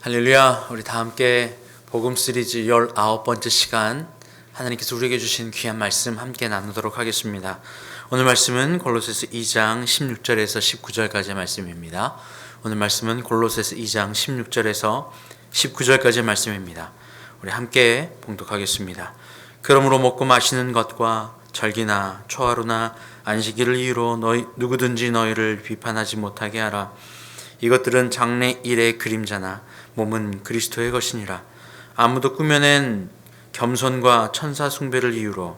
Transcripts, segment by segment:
할렐루야. 우리 다 함께 복음 시리즈 19번째 시간 하나님께서 우리에게 주신 귀한 말씀 함께 나누도록 하겠습니다. 오늘 말씀은 골로새서 2장 16절에서 19절까지의 말씀입니다. 오늘 말씀은 골로새서 2장 16절에서 19절까지의 말씀입니다. 우리 함께 봉독하겠습니다. 그러므로 먹고 마시는 것과 절기나 초하루나 안식일을 이유로 누구든지 너희를 비판하지 못하게 하라. 이것들은 장래일의 그림자나 몸은 그리스도의 것이니라. 아무도 꾸며낸 겸손과 천사 숭배를 이유로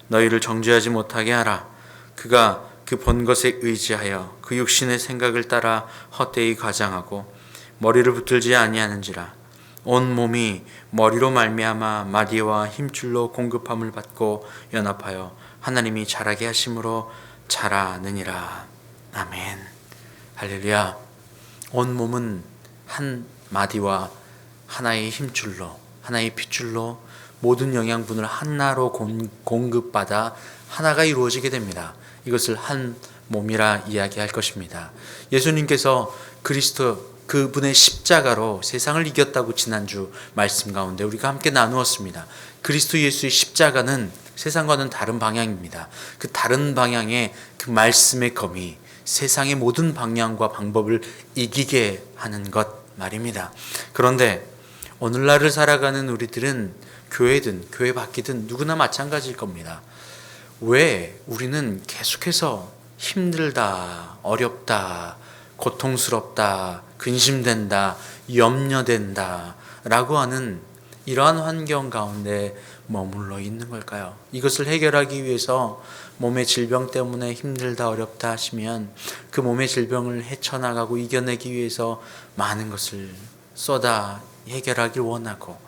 너희를 정죄하지 못하게 하라. 그가 그 본 것에 의지하여 그 육신의 생각을 따라 헛되이 과장하고 머리를 붙들지 아니하는지라. 온 몸이 머리로 말미암아 마디와 힘줄로 공급함을 받고 연합하여 하나님이 자라게 하심으로 자라느니라. 아멘. 할렐루야. 온 몸은 한 마디와 하나의 힘줄로, 하나의 핏줄로 모든 영양분을 하나로 공급받아 하나가 이루어지게 됩니다. 이것을 한 몸이라 이야기할 것입니다. 예수님께서 그리스도 그분의 십자가로 세상을 이겼다고 지난주 말씀 가운데 우리가 함께 나누었습니다. 그리스도 예수의 십자가는 세상과는 다른 방향입니다. 그 다른 방향의 그 말씀의 검이 세상의 모든 방향과 방법을 이기게 하는 것 말입니다. 그런데 오늘날을 살아가는 우리들은 교회든 교회 밖이든 누구나 마찬가지일 겁니다. 왜 우리는 계속해서 힘들다, 어렵다, 고통스럽다, 근심된다, 염려된다 라고 하는 이러한 환경 가운데 머물러 있는 걸까요? 이것을 해결하기 위해서 몸의 질병 때문에 힘들다 어렵다 하시면 그 몸의 질병을 헤쳐나가고 이겨내기 위해서 많은 것을 쏟아 해결하길 원하고,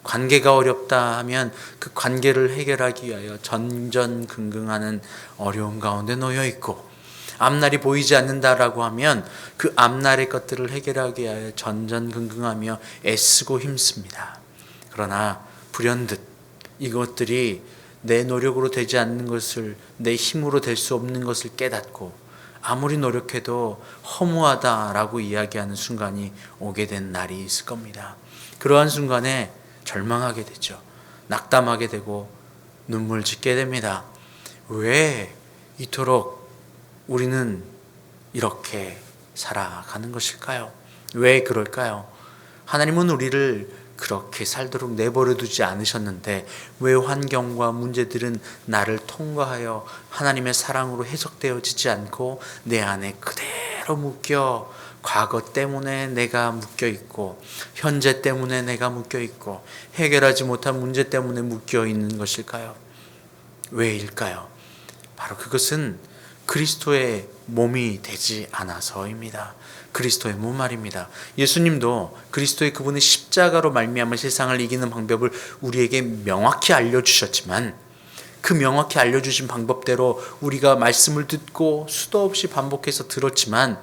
관계가 어렵다 하면 그 관계를 해결하기 위하여 전전긍긍하는 어려움 가운데 놓여 있고, 앞날이 보이지 않는다라고 하면 그 앞날의 것들을 해결하기 위하여 전전긍긍하며 애쓰고 힘씁니다. 그러나 불현듯 이것들이 내 노력으로 되지 않는 것을, 내 힘으로 될 수 없는 것을 깨닫고 아무리 노력해도 허무하다라고 이야기하는 순간이 오게 된 날이 있을 겁니다. 그러한 순간에 절망하게 되죠. 낙담하게 되고 눈물 짓게 됩니다. 왜 이토록 우리는 이렇게 살아가는 것일까요? 왜 그럴까요? 하나님은 우리를 그렇게 살도록 내버려 두지 않으셨는데 왜 환경과 문제들은 나를 통과하여 하나님의 사랑으로 해석되어지지 않고 내 안에 그대로 묶여, 과거 때문에 내가 묶여 있고 현재 때문에 내가 묶여 있고 해결하지 못한 문제 때문에 묶여 있는 것일까요? 왜일까요? 바로 그것은 그리스도의 몸이 되지 않아서입니다. 그리스도의 몸 말입니다. 예수님도 그리스도의 그분의 십자가로 말미암아 세상을 이기는 방법을 우리에게 명확히 알려주셨지만, 그 명확히 알려주신 방법대로 우리가 말씀을 듣고 수도 없이 반복해서 들었지만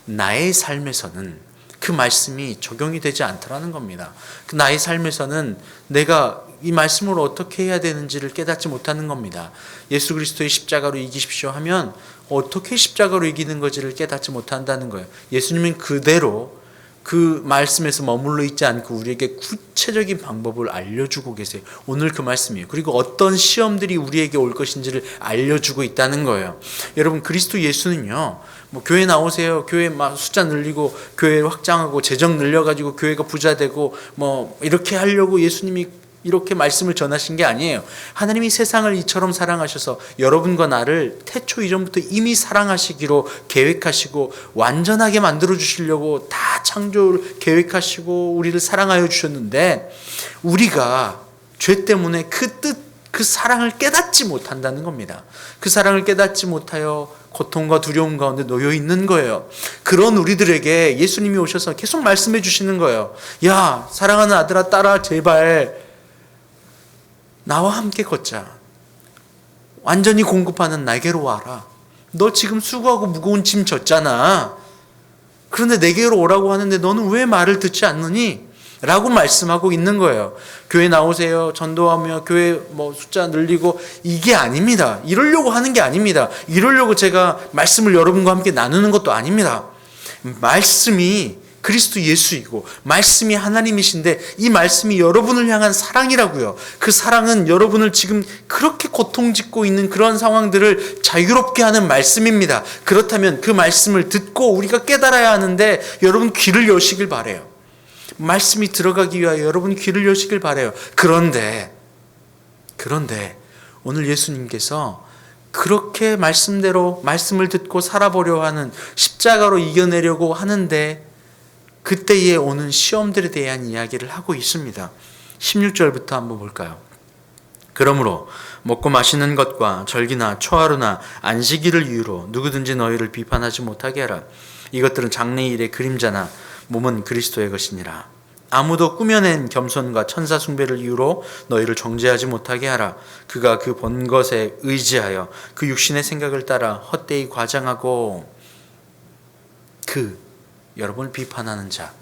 나의 삶에서는 그 말씀이 적용이 되지 않더라는 겁니다. 나의 삶에서는 내가 이 말씀을 어떻게 해야 되는지를 깨닫지 못하는 겁니다. 예수 그리스도의 십자가로 이기십시오 하면 어떻게 십자가로 이기는 것을 깨닫지 못한다는 거예요. 예수님은 그대로 그 말씀에서 머물러 있지 않고 우리에게 구체적인 방법을 알려주고 계세요. 오늘 그 말씀이에요. 그리고 어떤 시험들이 우리에게 올 것인지를 알려주고 있다는 거예요. 여러분, 그리스도 예수는요, 교회 나오세요, 교회 막 숫자 늘리고 교회 확장하고 재정 늘려가지고 교회가 부자 되고 이렇게 하려고 예수님이 이렇게 말씀을 전하신 게 아니에요. 하나님이 세상을 이처럼 사랑하셔서 여러분과 나를 태초 이전부터 이미 사랑하시기로 계획하시고 완전하게 만들어 주시려고 다 창조를 계획하시고 우리를 사랑하여 주셨는데, 우리가 죄 때문에 그 뜻, 그 사랑을 깨닫지 못한다는 겁니다. 그 사랑을 깨닫지 못하여 고통과 두려움 가운데 놓여 있는 거예요. 그런 우리들에게 예수님이 오셔서 계속 말씀해 주시는 거예요. 야, 사랑하는 아들아, 딸아, 제발 나와 함께 걷자. 완전히 공급하는 나에게로 와라. 너 지금 수고하고 무거운 짐 졌잖아. 그런데 내게로 오라고 하는데 너는 왜 말을 듣지 않느니? 라고 말씀하고 있는 거예요. 교회 나오세요, 전도하며 교회 숫자 늘리고, 이게 아닙니다. 이러려고 하는 게 아닙니다. 이러려고 제가 말씀을 여러분과 함께 나누는 것도 아닙니다. 말씀이 그리스도 예수이고 말씀이 하나님이신데 이 말씀이 여러분을 향한 사랑이라고요. 그 사랑은 여러분을 지금 그렇게 고통짓고 있는 그런 상황들을 자유롭게 하는 말씀입니다. 그렇다면 그 말씀을 듣고 우리가 깨달아야 하는데 여러분 귀를 여시길 바라요. 말씀이 들어가기 위하여 여러분 귀를 여시길 바라요. 그런데 오늘 예수님께서 그렇게 말씀대로 말씀을 듣고 살아보려 하는, 십자가로 이겨내려고 하는데 그때에 오는 시험들에 대한 이야기를 하고 있습니다. 16절부터 한번 볼까요? 그러므로 먹고 마시는 것과 절기나 초하루나 안식일을 이유로 누구든지 너희를 비판하지 못하게 하라. 이것들은 장래의 일의 그림자나 몸은 그리스도의 것이니라. 아무도 꾸며낸 겸손과 천사 숭배를 이유로 너희를 정죄하지 못하게 하라. 그가 그 본 것에 의지하여 그 육신의 생각을 따라 헛되이 과장하고, 여러분을 비판하는 자,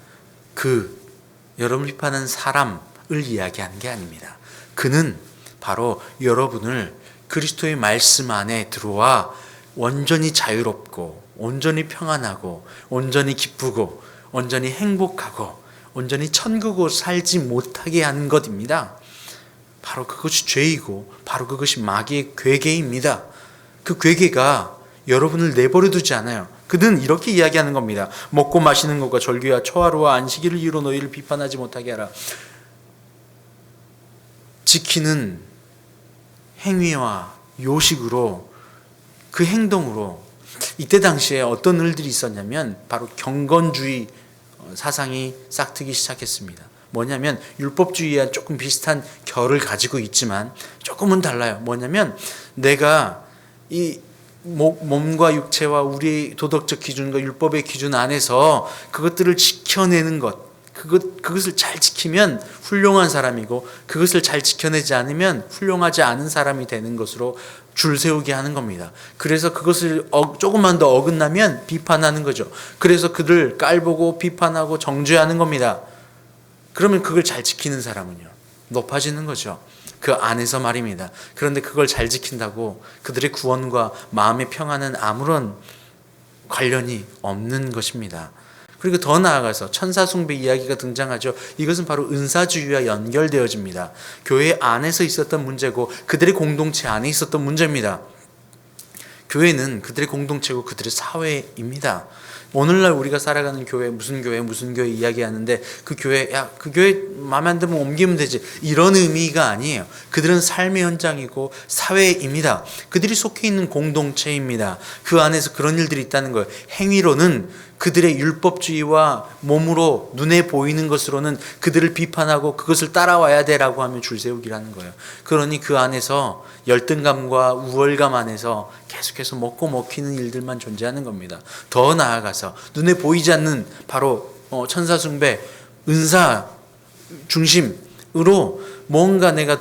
여러분을 비판하는 사람을 이야기하는 게 아닙니다. 그는 바로 여러분을 그리스도의 말씀 안에 들어와 온전히 자유롭고 온전히 평안하고 온전히 기쁘고 온전히 행복하고 온전히 천국으로 살지 못하게 하는 것입니다. 바로 그것이 죄이고 바로 그것이 마귀의 괴계입니다. 그 괴계가 여러분을 내버려 두지 않아요. 그는 이렇게 이야기하는 겁니다. 먹고 마시는 것과 절기와 초하루와 안식일을 이유로 너희를 비판하지 못하게 하라. 지키는 행위와 요식으로, 그 행동으로 이때 당시에 어떤 일들이 있었냐면 바로 경건주의 사상이 싹트기 시작했습니다. 뭐냐면 율법주의와 조금 비슷한 결을 가지고 있지만 조금은 달라요. 뭐냐면 내가 이 몸과 육체와 우리의 도덕적 기준과 율법의 기준 안에서 그것들을 지켜내는 것, 그것을 잘 지키면 훌륭한 사람이고 그것을 잘 지켜내지 않으면 훌륭하지 않은 사람이 되는 것으로 줄 세우게 하는 겁니다. 그래서 그것을 조금만 더 어긋나면 비판하는 거죠. 그래서 그들 깔보고 비판하고 정죄하는 겁니다. 그러면 그걸 잘 지키는 사람은요, 높아지는 거죠. 그 안에서 말입니다. 그런데 그걸 잘 지킨다고 그들의 구원과 마음의 평안은 아무런 관련이 없는 것입니다. 그리고 더 나아가서 천사숭배 이야기가 등장하죠. 이것은 바로 은사주의와 연결되어집니다. 교회 안에서 있었던 문제고 그들의 공동체 안에 있었던 문제입니다. 교회는 그들의 공동체고 그들의 사회입니다. 오늘날 우리가 살아가는 교회, 무슨 교회 이야기하는데 그 교회 마음에 안 들면 옮기면 되지, 이런 의미가 아니에요. 그들은 삶의 현장이고 사회입니다. 그들이 속해 있는 공동체입니다. 그 안에서 그런 일들이 있다는 거예요. 행위로는 그들의 율법주의와 몸으로 눈에 보이는 것으로는 그들을 비판하고 그것을 따라와야 되라고 하면 줄 세우기라는 거예요. 그러니 그 안에서 열등감과 우월감 안에서 계속해서 먹고 먹히는 일들만 존재하는 겁니다. 더 나아가서 눈에 보이지 않는 바로 천사숭배, 은사 중심으로 뭔가 내가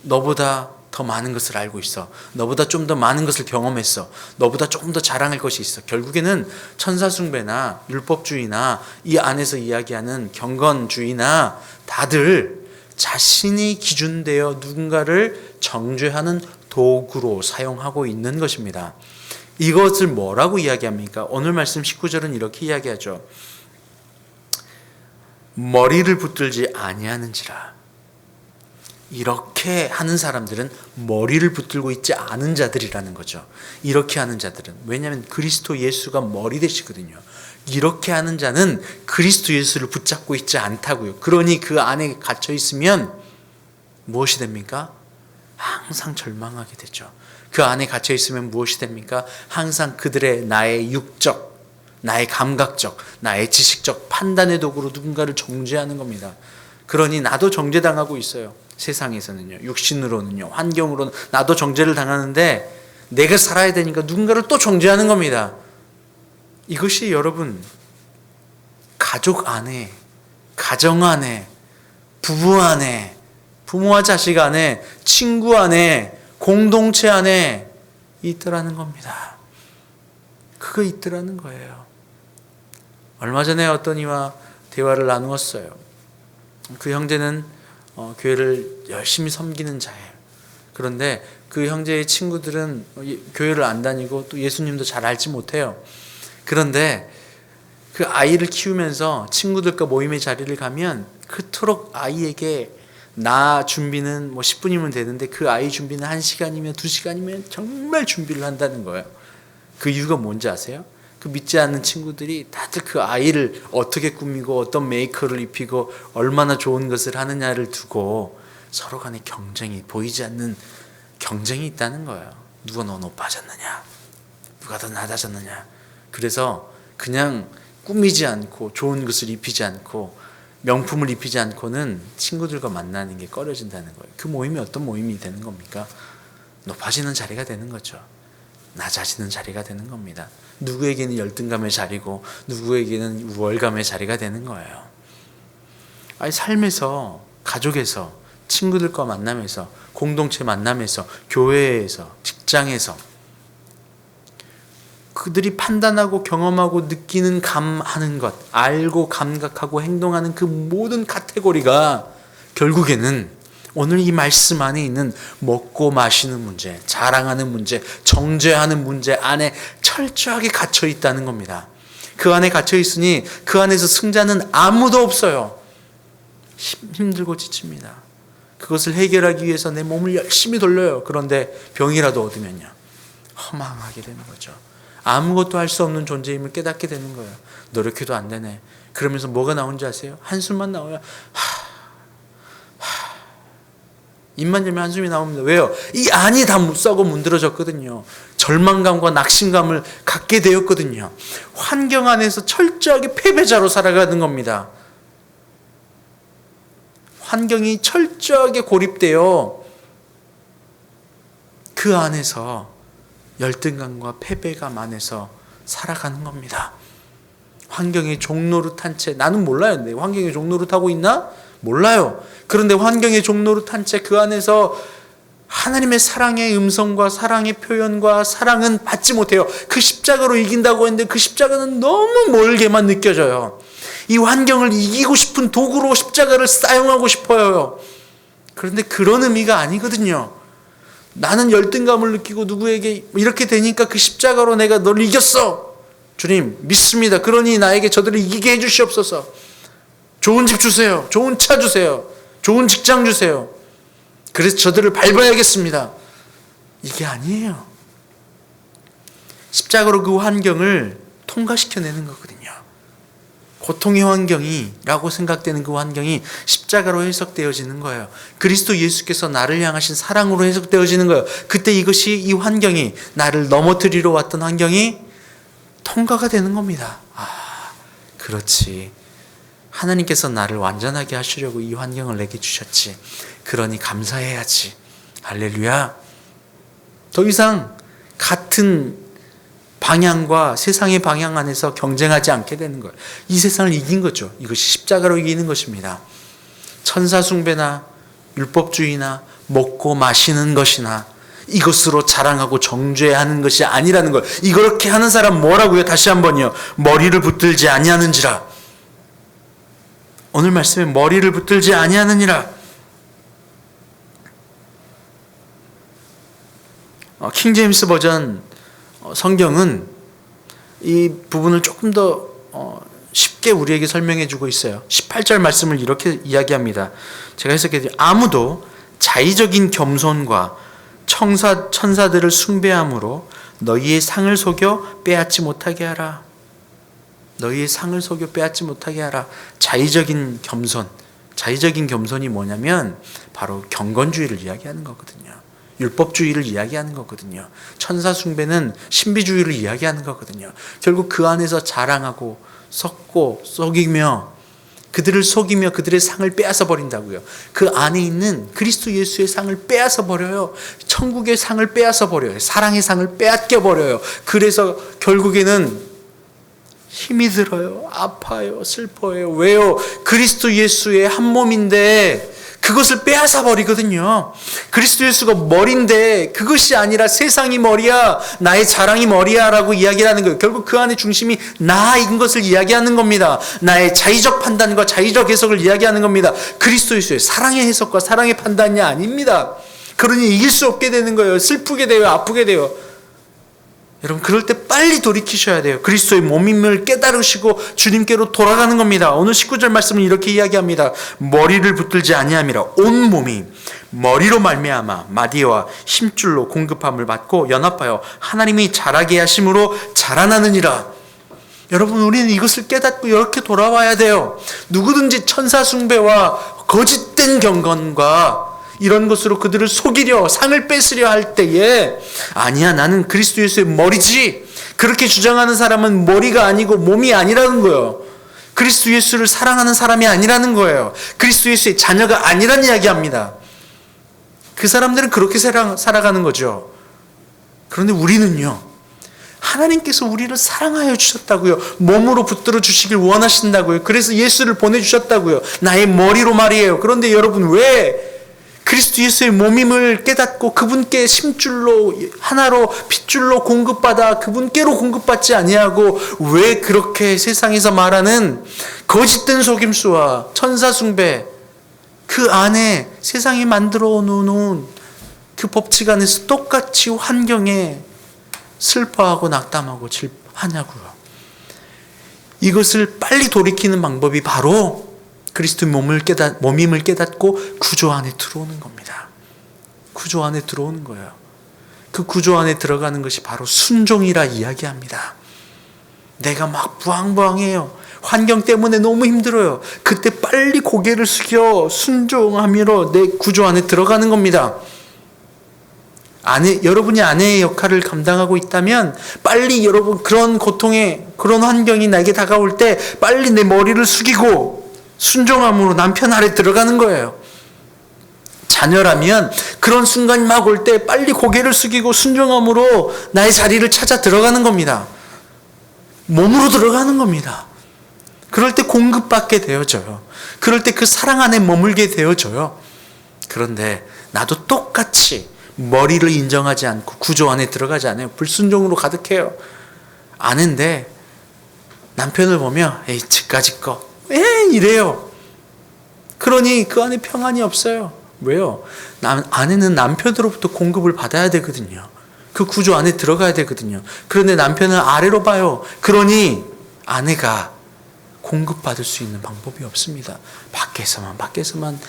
너보다 더 많은 것을 알고 있어, 너보다 좀 더 많은 것을 경험했어, 너보다 조금 더 자랑할 것이 있어. 결국에는 천사숭배나 율법주의나 이 안에서 이야기하는 경건주의나 다들 자신이 기준되어 누군가를 정죄하는 도구로 사용하고 있는 것입니다. 이것을 뭐라고 이야기합니까? 오늘 말씀 19절은 이렇게 이야기하죠. 머리를 붙들지 아니하는지라. 이렇게 하는 사람들은 머리를 붙들고 있지 않은 자들이라는 거죠. 이렇게 하는 자들은, 왜냐하면 그리스도 예수가 머리 되시거든요. 이렇게 하는 자는 그리스도 예수를 붙잡고 있지 않다고요. 그러니 그 안에 갇혀 있으면 무엇이 됩니까? 항상 절망하게 되죠. 그 안에 갇혀 있으면 무엇이 됩니까? 항상 그들의 나의 육적, 나의 감각적, 나의 지식적 판단의 도구로 누군가를 정죄하는 겁니다. 그러니 나도 정죄당하고 있어요. 세상에서는요, 육신으로는요, 환경으로는 나도 정죄를 당하는데 내가 살아야 되니까 누군가를 또 정죄하는 겁니다. 이것이 여러분 가족 안에, 가정 안에, 부부 안에, 부모와 자식 안에, 친구 안에, 공동체 안에 있더라는 겁니다. 그거 있더라는 거예요. 얼마 전에 어떤 이와 대화를 나누었어요. 그 형제는 교회를 열심히 섬기는 자예요. 그런데 그 형제의 친구들은 교회를 안 다니고 또 예수님도 잘 알지 못해요. 그런데 그 아이를 키우면서 친구들과 모임의 자리를 가면 그토록 아이에게 나 준비는 10분이면 되는데 그 아이 준비는 1시간이면 2시간이면 정말 준비를 한다는 거예요. 그 이유가 뭔지 아세요? 그 믿지 않는 친구들이 다들 그 아이를 어떻게 꾸미고 어떤 메이크업을 입히고 얼마나 좋은 것을 하느냐를 두고 서로 간에 경쟁이, 보이지 않는 경쟁이 있다는 거예요. 누가 너 높아졌느냐, 누가 더 낮아졌느냐. 그래서 그냥 꾸미지 않고 좋은 것을 입히지 않고 명품을 입히지 않고는 친구들과 만나는 게 꺼려진다는 거예요. 그 모임이 어떤 모임이 되는 겁니까? 높아지는 자리가 되는 거죠. 낮아지는 자리가 되는 겁니다. 누구에게는 열등감의 자리고 누구에게는 우월감의 자리가 되는 거예요. 아니, 삶에서, 가족에서, 친구들과 만남에서, 공동체 만남에서, 교회에서, 직장에서 그들이 판단하고 경험하고 느끼는 감하는 것, 알고 감각하고 행동하는 그 모든 카테고리가 결국에는 오늘 이 말씀 안에 있는 먹고 마시는 문제, 자랑하는 문제, 정죄하는 문제 안에 철저하게 갇혀 있다는 겁니다. 그 안에 갇혀 있으니 그 안에서 승자는 아무도 없어요. 힘들고 지칩니다. 그것을 해결하기 위해서 내 몸을 열심히 돌려요. 그런데 병이라도 얻으면요, 허망하게 되는 거죠. 아무것도 할 수 없는 존재임을 깨닫게 되는 거예요. 노력해도 안 되네. 그러면서 뭐가 나오는지 아세요? 한숨만 나와요. 입만 열면 한숨이 나옵니다. 왜요? 이 안이 다 썩어 문드러졌거든요. 절망감과 낙심감을 갖게 되었거든요. 환경 안에서 철저하게 패배자로 살아가는 겁니다. 환경이 철저하게 고립되어 그 안에서 열등감과 패배감 안에서 살아가는 겁니다. 환경의 종노릇한 채, 나는 몰라요. 내 환경의 종노릇하고 있나? 몰라요. 그런데 환경의 종노릇한 채 그 안에서 하나님의 사랑의 음성과 사랑의 표현과 사랑은 받지 못해요. 그 십자가로 이긴다고 했는데 그 십자가는 너무 멀게만 느껴져요. 이 환경을 이기고 싶은 도구로 십자가를 사용하고 싶어요. 그런데 그런 의미가 아니거든요. 나는 열등감을 느끼고 누구에게 이렇게 되니까 그 십자가로 내가 너를 이겼어. 주님 믿습니다. 그러니 나에게 저들을 이기게 해주시옵소서. 좋은 집 주세요. 좋은 차 주세요. 좋은 직장 주세요. 그래서 저들을 밟아야겠습니다. 이게 아니에요. 십자가로 그 환경을 통과시켜내는 거거든요. 고통의 환경이라고 생각되는 그 환경이 십자가로 해석되어지는 거예요. 그리스도 예수께서 나를 향하신 사랑으로 해석되어지는 거예요. 그때 이것이, 이 환경이, 나를 넘어뜨리러 왔던 환경이 통과가 되는 겁니다. 그렇지. 하나님께서 나를 완전하게 하시려고 이 환경을 내게 주셨지. 그러니 감사해야지. 할렐루야. 더 이상 같은 방향과 세상의 방향 안에서 경쟁하지 않게 되는 거예요. 이 세상을 이긴 거죠. 이것이 십자가로 이기는 것입니다. 천사 숭배나 율법주의나 먹고 마시는 것이나 이것으로 자랑하고 정죄하는 것이 아니라는 거예요. 이렇게 하는 사람 뭐라고요? 다시 한번요. 머리를 붙들지 아니하는지라. 오늘 말씀에 머리를 붙들지 아니하느니라. 킹제임스 버전 성경은 이 부분을 조금 더 쉽게 우리에게 설명해 주고 있어요. 18절 말씀을 이렇게 이야기합니다. 제가 해석해 드릴게요. 아무도 자의적인 겸손과 천사들을 숭배함으로 너희의 상을 속여 빼앗지 못하게 하라. 너희의 상을 속여 빼앗지 못하게 하라. 자의적인 겸손. 자의적인 겸손이 뭐냐면 바로 경건주의를 이야기하는 거거든요. 율법주의를 이야기하는 거거든요. 천사 숭배는 신비주의를 이야기하는 거거든요. 결국 그 안에서 자랑하고 썩고 속이며 그들을 속이며 그들의 상을 빼앗아 버린다고요. 그 안에 있는 그리스도 예수의 상을 빼앗아 버려요. 천국의 상을 빼앗아 버려요. 사랑의 상을 빼앗겨 버려요. 그래서 결국에는 힘이 들어요. 아파요. 슬퍼요. 왜요? 그리스도 예수의 한 몸인데 그것을 빼앗아 버리거든요. 그리스도 예수가 머리인데 그것이 아니라 세상이 머리야, 나의 자랑이 머리야 라고 이야기를 하는 거예요. 결국 그 안에 중심이 나인 것을 이야기하는 겁니다. 나의 자의적 판단과 자의적 해석을 이야기하는 겁니다. 그리스도 예수의 사랑의 해석과 사랑의 판단이 아닙니다. 그러니 이길 수 없게 되는 거예요. 슬프게 돼요. 아프게 돼요. 여러분, 그럴 때 빨리 돌이키셔야 돼요. 그리스도의 몸임을 깨달으시고 주님께로 돌아가는 겁니다. 오늘 19절 말씀은 이렇게 이야기합니다. 머리를 붙들지 아니함이라 온 몸이 머리로 말미암아 마디와 힘줄로 공급함을 받고 연합하여 하나님이 자라게 하심으로 자라나느니라. 여러분, 우리는 이것을 깨닫고 이렇게 돌아와야 돼요. 누구든지 천사 숭배와 거짓된 경건과 이런 것으로 그들을 속이려 상을 뺏으려 할 때에 아니야, 나는 그리스도 예수의 머리지, 그렇게 주장하는 사람은 머리가 아니고 몸이 아니라는 거예요. 그리스도 예수를 사랑하는 사람이 아니라는 거예요. 그리스도 예수의 자녀가 아니라는 이야기합니다. 그 사람들은 그렇게 살아가는 거죠. 그런데 우리는요, 하나님께서 우리를 사랑하여 주셨다고요. 몸으로 붙들어 주시길 원하신다고요. 그래서 예수를 보내주셨다고요. 나의 머리로 말이에요. 그런데 여러분, 왜 그리스도 예수의 몸임을 깨닫고 그분께 심줄로 하나로 핏줄로 공급받아 그분께로 공급받지 아니하고 왜 그렇게 세상에서 말하는 거짓된 속임수와 천사숭배, 그 안에 세상이 만들어 놓은 그 법칙 안에서 똑같이 환경에 슬퍼하고 낙담하고 하냐고요. 이것을 빨리 돌이키는 방법이 바로 그리스도의 몸임을 깨닫고 구조 안에 들어오는 겁니다. 구조 안에 들어오는 거예요. 그 구조 안에 들어가는 것이 바로 순종이라 이야기합니다. 내가 막 부항부항해요. 환경 때문에 너무 힘들어요. 그때 빨리 고개를 숙여 순종함으로 내 구조 안에 들어가는 겁니다. 여러분이 아내의 역할을 감당하고 있다면 빨리 여러분 그런 고통에 그런 환경이 나에게 다가올 때 빨리 내 머리를 숙이고 순종함으로 남편 아래 들어가는 거예요. 자녀라면 그런 순간이 막 올 때 빨리 고개를 숙이고 순종함으로 나의 자리를 찾아 들어가는 겁니다. 몸으로 들어가는 겁니다. 그럴 때 공급받게 되어져요. 그럴 때 그 사랑 안에 머물게 되어져요. 그런데 나도 똑같이 머리를 인정하지 않고 구조 안에 들어가지 않아요. 불순종으로 가득해요. 아는데 남편을 보면 에이 지까짓 거 이래요. 그러니 그 안에 평안이 없어요. 왜요? 아내는 남편으로부터 공급을 받아야 되거든요. 그 구조 안에 들어가야 되거든요. 그런데 남편은 아래로 봐요. 그러니 아내가 공급받을 수 있는 방법이 없습니다. 밖에서만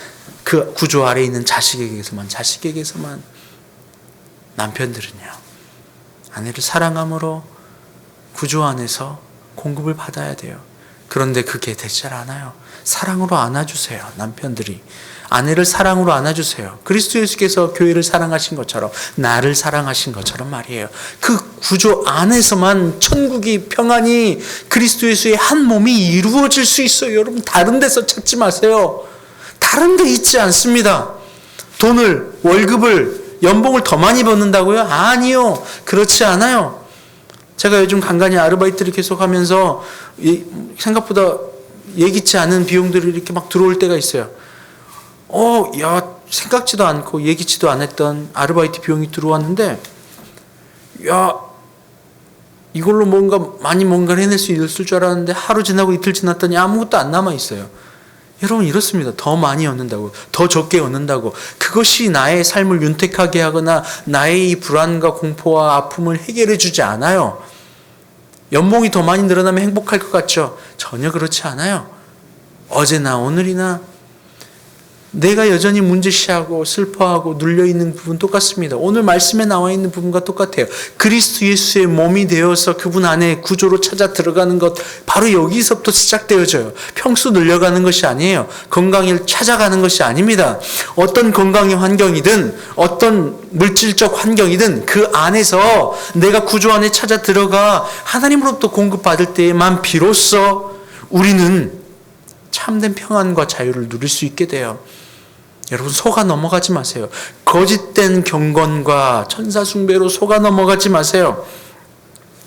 그 구조 아래에 있는 자식에게서만. 남편들은요, 아내를 사랑함으로 구조 안에서 공급을 받아야 돼요. 그런데 그게 되지 않아요. 사랑으로 안아주세요. 남편들이 아내를 사랑으로 안아주세요. 그리스도 예수께서 교회를 사랑하신 것처럼, 나를 사랑하신 것처럼 말이에요. 그 구조 안에서만 천국이, 평안이, 그리스도 예수의 한 몸이 이루어질 수 있어요. 여러분, 다른 데서 찾지 마세요. 다른 데 있지 않습니다. 월급을, 연봉을 더 많이 받는다고요? 아니요. 그렇지 않아요. 제가 요즘 간간히 아르바이트를 계속하면서 생각보다 예기치 않은 비용들이 이렇게 막 들어올 때가 있어요. 생각지도 않고 예기치도 않았던 아르바이트 비용이 들어왔는데, 이걸로 뭔가를 해낼 수 있을 줄 알았는데 하루 지나고 이틀 지났더니 아무것도 안 남아 있어요. 여러분, 이렇습니다. 더 많이 얻는다고, 더 적게 얻는다고, 그것이 나의 삶을 윤택하게 하거나 나의 이 불안과 공포와 아픔을 해결해 주지 않아요. 연봉이 더 많이 늘어나면 행복할 것 같죠? 전혀 그렇지 않아요. 어제나 오늘이나 내가 여전히 문제시하고 슬퍼하고 눌려있는 부분 똑같습니다. 오늘 말씀에 나와 있는 부분과 똑같아요. 그리스도 예수의 몸이 되어서 그분 안에 구조로 찾아 들어가는 것, 바로 여기서부터 시작되어져요. 평수 늘려가는 것이 아니에요. 건강을 찾아가는 것이 아닙니다. 어떤 건강의 환경이든 어떤 물질적 환경이든 그 안에서 내가 구조 안에 찾아 들어가 하나님으로부터 공급받을 때에만 비로소 우리는 참된 평안과 자유를 누릴 수 있게 돼요. 여러분, 속아 넘어가지 마세요. 거짓된 경건과 천사 숭배로 속아 넘어가지 마세요.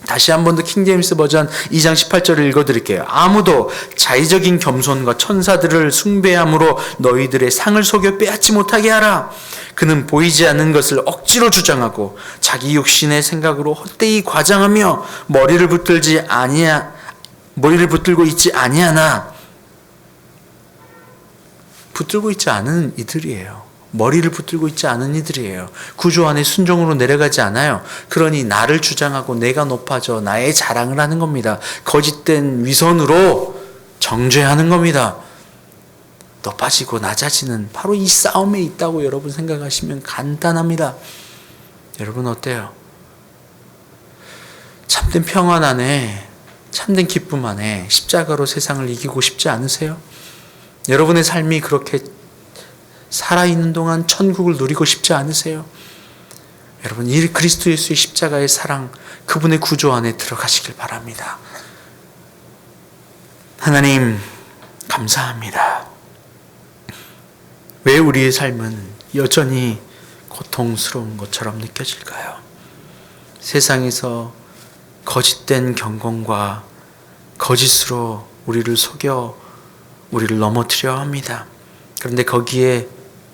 다시 한 번 더 킹제임스 버전 2장 18절을 읽어드릴게요. 아무도 자의적인 겸손과 천사들을 숭배함으로 너희들의 상을 속여 빼앗지 못하게 하라. 그는 보이지 않는 것을 억지로 주장하고 자기 육신의 생각으로 헛되이 과장하며 머리를 붙들고 있지 아니하나. 붙들고 있지 않은 이들이에요. 머리를 붙들고 있지 않은 이들이에요. 구주 안에 순종으로 내려가지 않아요. 그러니 나를 주장하고 내가 높아져 나의 자랑을 하는 겁니다. 거짓된 위선으로 정죄하는 겁니다. 높아지고 낮아지는 바로 이 싸움에 있다고 여러분 생각하시면 간단합니다. 여러분 어때요? 참된 평안 안에, 참된 기쁨 안에 십자가로 세상을 이기고 싶지 않으세요? 여러분의 삶이 그렇게 살아있는 동안 천국을 누리고 싶지 않으세요? 여러분, 이 그리스도 예수의 십자가의 사랑, 그분의 구조 안에 들어가시길 바랍니다. 하나님, 감사합니다. 왜 우리의 삶은 여전히 고통스러운 것처럼 느껴질까요? 세상에서 거짓된 경건과 거짓으로 우리를 속여 우리를 넘어뜨려 합니다. 그런데 거기에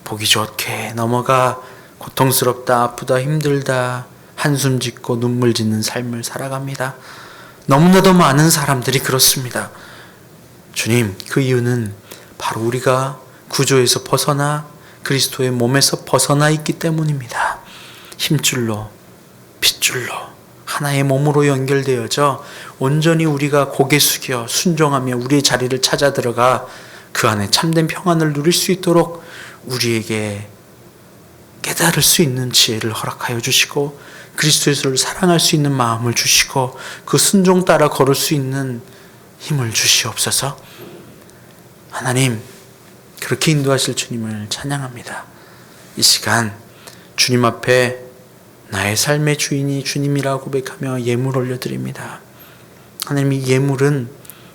보기 좋게 넘어가 고통스럽다, 아프다, 힘들다, 한숨 짓고 눈물 짓는 삶을 살아갑니다. 너무나도 많은 사람들이 그렇습니다. 주님, 그 이유는 바로 우리가 구조에서 벗어나 그리스도의 몸에서 벗어나 있기 때문입니다. 힘줄로, 핏줄로 하나의 몸으로 연결되어져 온전히 우리가 고개 숙여 순종하며 우리의 자리를 찾아 들어가 그 안에 참된 평안을 누릴 수 있도록 우리에게 깨달을 수 있는 지혜를 허락하여 주시고 그리스도 예수를 사랑할 수 있는 마음을 주시고 그 순종 따라 걸을 수 있는 힘을 주시옵소서. 하나님, 그렇게 인도하실 주님을 찬양합니다. 이 시간 주님 앞에 나의 삶의 주인이 주님이라고 고백하며 예물 올려드립니다. 하나님, 이 예물은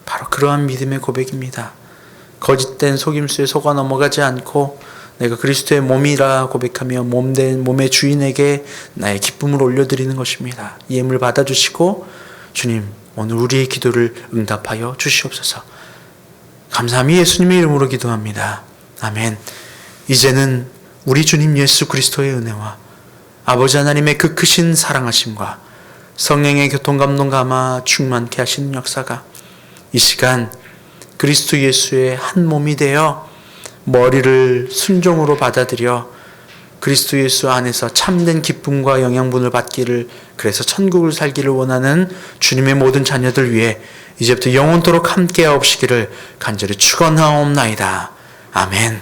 바로 그러한 믿음의 고백입니다. 거짓된 속임수에 속아 넘어가지 않고 내가 그리스도의 몸이라 고백하며 몸의 주인에게 나의 기쁨을 올려드리는 것입니다. 예물 받아주시고 주님, 오늘 우리의 기도를 응답하여 주시옵소서. 감사함이 예수님의 이름으로 기도합니다. 아멘. 이제는 우리 주님 예수 그리스도의 은혜와 아버지 하나님의 그 크신 사랑하심과 성령의 교통감동 감화 충만케 하시는 역사가 이 시간 그리스도 예수의 한 몸이 되어 머리를 순종으로 받아들여 그리스도 예수 안에서 참된 기쁨과 영양분을 받기를, 그래서 천국을 살기를 원하는 주님의 모든 자녀들 위해 이제부터 영원토록 함께하옵시기를 간절히 축원하옵나이다. 아멘.